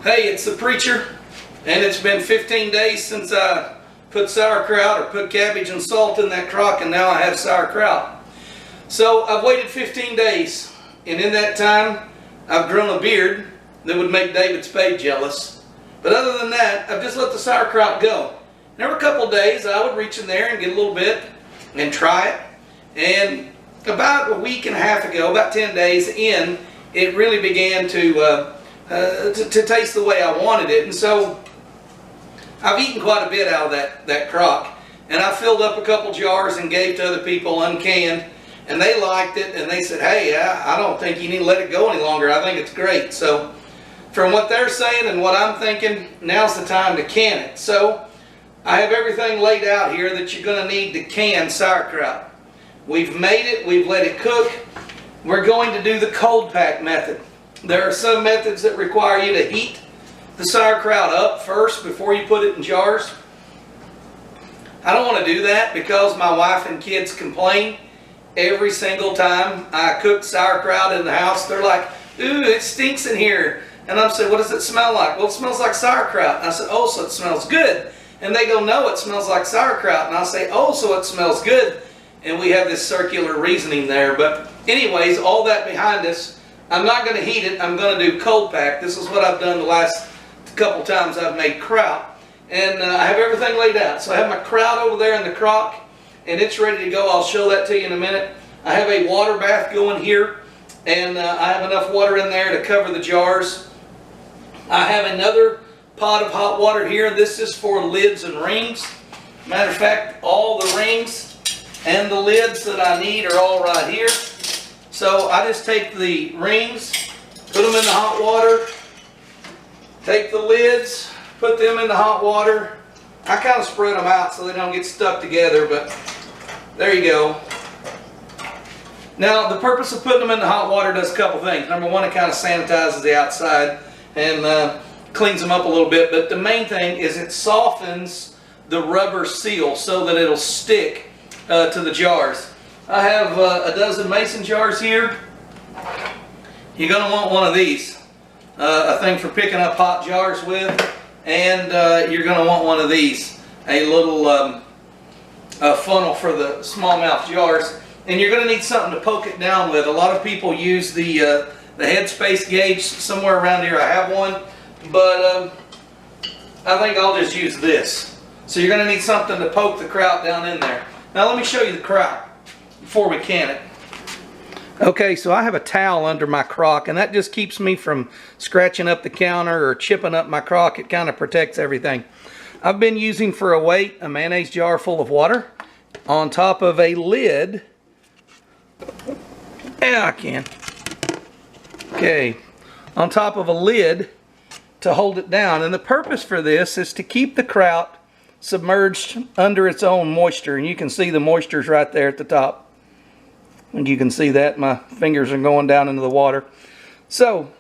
Hey, it's the preacher, and it's been 15 days since I put sauerkraut or put cabbage and salt in that crock, and now I have sauerkraut. So I've waited 15 days, and in that time I've grown a beard that would make David Spade jealous. But other than that, I've just let the sauerkraut go. And every couple of days I would reach in there and get a little bit and try it. And about a week and a half ago, about 10 days in, it really began to taste the way I wanted it. And so I've eaten quite a bit out of that crock. And I filled up a couple jars and gave to other people uncanned. And they liked it, and they said, hey, I don't think you need to let it go any longer. I think it's great. So from what they're saying and what I'm thinking, now's the time to can it. So I have everything laid out here that you're going to need to can sauerkraut. We've made it. We've let it cook. We're going to do the cold pack method. There are some methods that require you to heat the sauerkraut up first before you put it in jars. I don't want to do that because my wife and kids complain every single time I cook sauerkraut in the house. They're like, ooh, it stinks in here. And I'm saying, what does it smell like? Well, it smells like sauerkraut. And I said, oh, so it smells good. And they go, no, it smells like sauerkraut. And I say, oh, so it smells good. And we have this circular reasoning there. But anyways, all that behind us, I'm not going to heat it. I'm going to do cold pack. This is what I've done the last couple times I've made kraut. And I have everything laid out. So I have my kraut over there in the crock, and it's ready to go. I'll show that to you in a minute. I have a water bath going here, and I have enough water in there to cover the jars. I have another pot of hot water here. This is for lids and rings. Matter of fact, all the rings and the lids that I need are all right here. So I just take the rings, put them in the hot water, take the lids, put them in the hot water. I kind of spread them out so they don't get stuck together, but there you go. Now, the purpose of putting them in the hot water does a couple things. Number one, it kind of sanitizes the outside and cleans them up a little bit. But the main thing is it softens the rubber seal so that it'll stick to the jars. I have a dozen mason jars here. You're going to want one of these. A thing for picking up hot jars with. And you're going to want one of these. A little funnel for the smallmouth jars. And you're going to need something to poke it down with. A lot of people use the headspace gauge. Somewhere around here I have one. But I think I'll just use this. So you're going to need something to poke the kraut down in there. Now let me show you the kraut before we can it. Okay, so I have a towel under my crock, and that just keeps me from scratching up the counter or chipping up my crock. It kind of protects everything. I've been using for a weight a mayonnaise jar full of water on top of a lid. Yeah, I can. Okay, on top of a lid to hold it down. And the purpose for this is to keep the kraut submerged under its own moisture. And you can see the moisture's right there at the top. And you can see that my fingers are going down into the water. So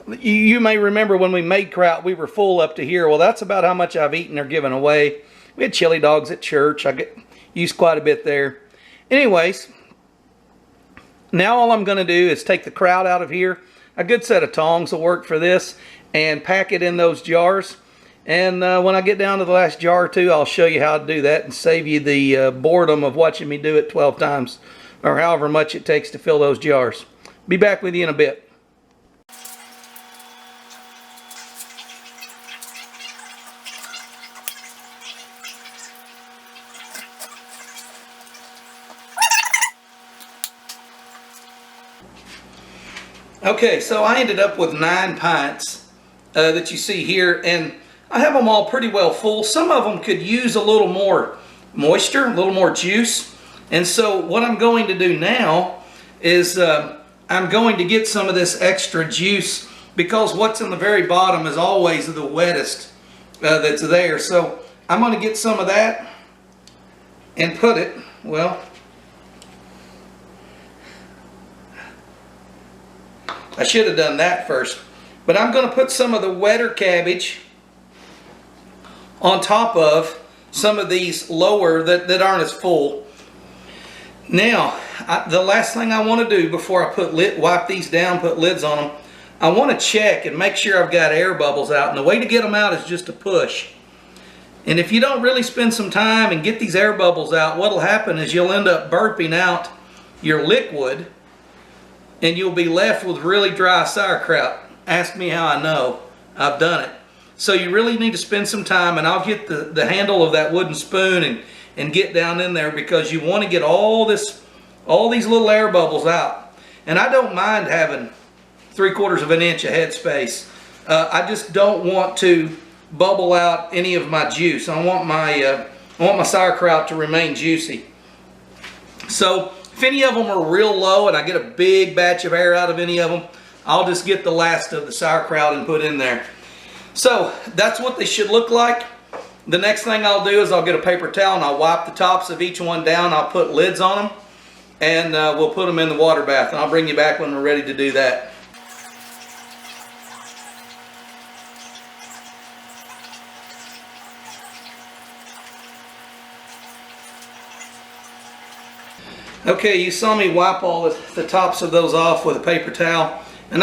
you may remember when we made kraut, we were full up to here. Well, that's about how much I've eaten or given away. We had chili dogs at church. I used quite a bit there. Anyways, now all I'm going to do is take the kraut out of here. A good set of tongs will work for this, and pack it in those jars. And when I get down to the last jar or two, I'll show you how to do that and save you the boredom of watching me do it 12 times or however much it takes to fill those jars. Be back with you in a bit. Okay, so I ended up with 9 pints that you see here, and I have them all pretty well full. Some of them could use a little more moisture, a little more juice. And so what I'm going to do now is I'm going to get some of this extra juice, because what's in the very bottom is always the wettest that's there. So I'm going to get some of that and put it, well, I should have done that first. But I'm going to put some of the wetter cabbage on top of some of these lower that aren't as full. Now, the last thing I want to do before I wipe these down, put lids on them, I want to check and make sure I've got air bubbles out. And the way to get them out is just to push. And if you don't really spend some time and get these air bubbles out, what will happen is you'll end up burping out your liquid and you'll be left with really dry sauerkraut. Ask me how I know. I've done it. So you really need to spend some time, and I'll get the handle of that wooden spoon and get down in there, because you want to get all these little air bubbles out. And I don't mind having 3/4 of an inch of headspace. I just don't want to bubble out any of my juice. I want my sauerkraut to remain juicy. So if any of them are real low and I get a big batch of air out of any of them, I'll just get the last of the sauerkraut and put in there. So that's what they should look like. The next thing I'll do is I'll get a paper towel and I'll wipe the tops of each one down. I'll put lids on them, and we'll put them in the water bath. And I'll bring you back when we're ready to do that. Okay, you saw me wipe all the tops of those off with a paper towel. And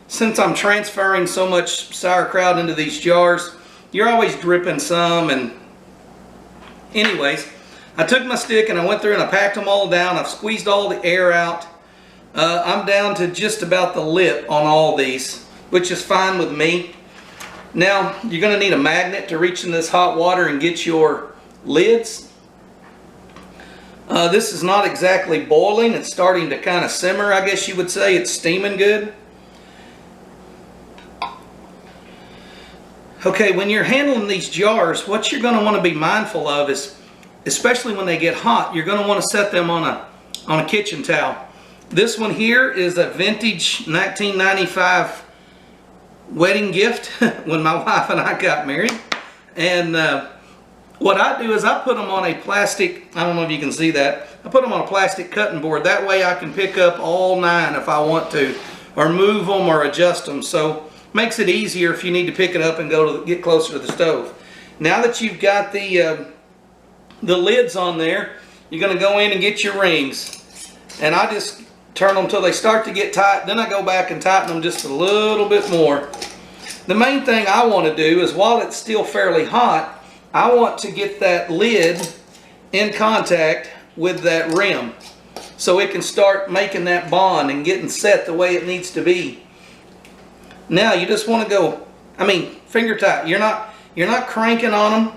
since I'm transferring so much sauerkraut into these jars, you're always dripping some. And anyways, I took my stick and I went through and I packed them all down. I've squeezed all the air out. I'm down to just about the lip on all these, which is fine with me. Now, you're going to need a magnet to reach in this hot water and get your lids. This is not exactly boiling. It's starting to kind of simmer, I guess you would say. It's steaming good. Okay, when you're handling these jars, what you're going to want to be mindful of is, especially when they get hot, you're going to want to set them on a kitchen towel. This one here is a vintage 1995 wedding gift when my wife and I got married. And what I do is I put them on a plastic, I don't know if you can see that, I put them on a plastic cutting board. That way I can pick up all 9 if I want to, or move them or adjust them. So makes it easier if you need to pick it up and get closer to the stove. Now that you've got the lids on there, you're going to go in and get your rings. And I just turn them until they start to get tight. Then I go back and tighten them just a little bit more. The main thing I want to do is, while it's still fairly hot, I want to get that lid in contact with that rim so it can start making that bond and getting set the way it needs to be. Now you just want to go, finger tight. You're not cranking on them.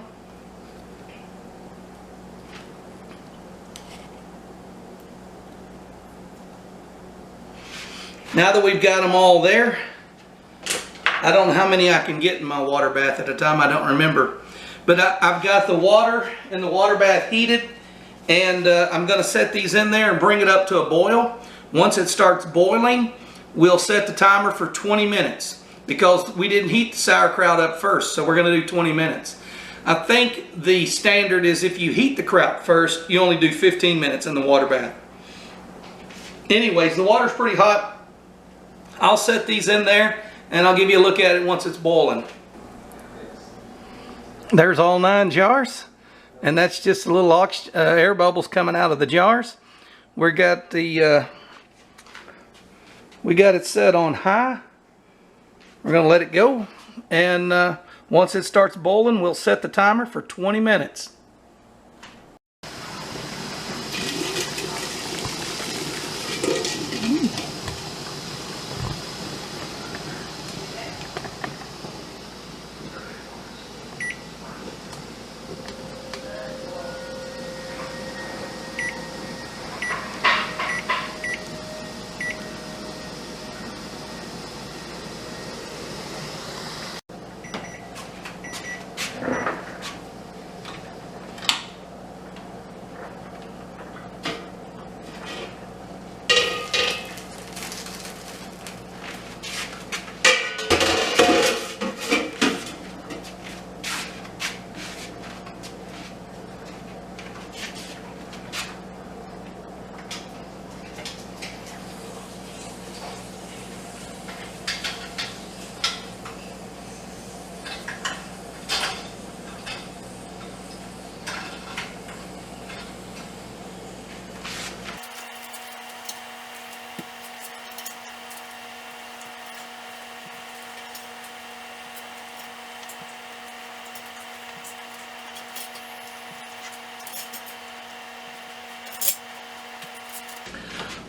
Now that we've got them all there, I don't know how many I can get in my water bath at a time. I don't remember. But I've got the water in the water bath heated, and I'm going to set these in there and bring it up to a boil. Once it starts boiling, we'll set the timer for 20 minutes because we didn't heat the sauerkraut up first, so we're going to do 20 minutes. I think the standard is if you heat the kraut first, you only do 15 minutes in the water bath. Anyways, the water's pretty hot. I'll set these in there and I'll give you a look at it once it's boiling. There's all 9 jars, and that's just a little air bubbles coming out of the jars. We got it set on high. We're going to let it go, and once it starts boiling, we'll set the timer for 20 minutes.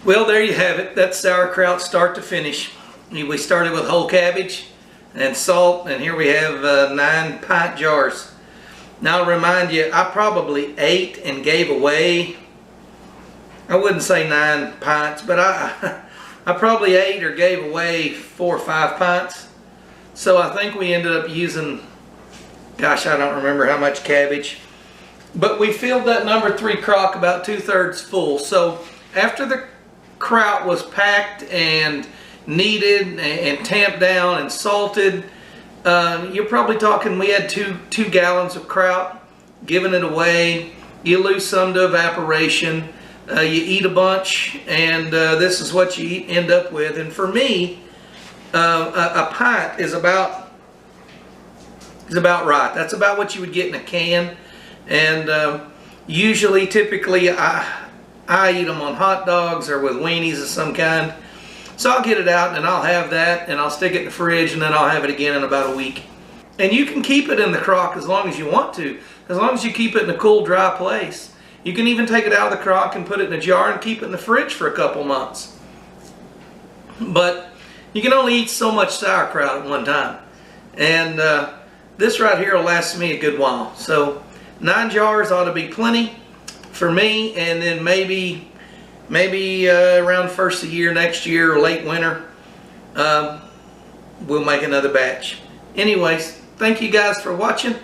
Well, there you have it. That's sauerkraut start to finish. We started with whole cabbage and salt, and here we have 9 pint jars. Now I'll remind you, I probably ate and gave away, I wouldn't say 9 pints, but I probably ate or gave away 4 or 5 pints. So I think we ended up using, gosh, I don't remember how much cabbage. But we filled that number 3 crock about 2/3 full. So after the kraut was packed and kneaded and tamped down and salted, you're probably talking, we had two gallons of kraut, giving it away. You lose some to evaporation. You eat a bunch, and this is what you end up with. And for me, a pint is about right. That's about what you would get in a can. And usually, typically, I eat them on hot dogs or with weenies of some kind. So I'll get it out and I'll have that, and I'll stick it in the fridge, and then I'll have it again in about a week. And you can keep it in the crock as long as you want to, as long as you keep it in a cool, dry place. You can even take it out of the crock and put it in a jar and keep it in the fridge for a couple months. But you can only eat so much sauerkraut at one time. And this right here will last me a good while. So 9 jars ought to be plenty for me, and then maybe around first of the year next year or late winter, we'll make another batch. Anyways, thank you guys for watching.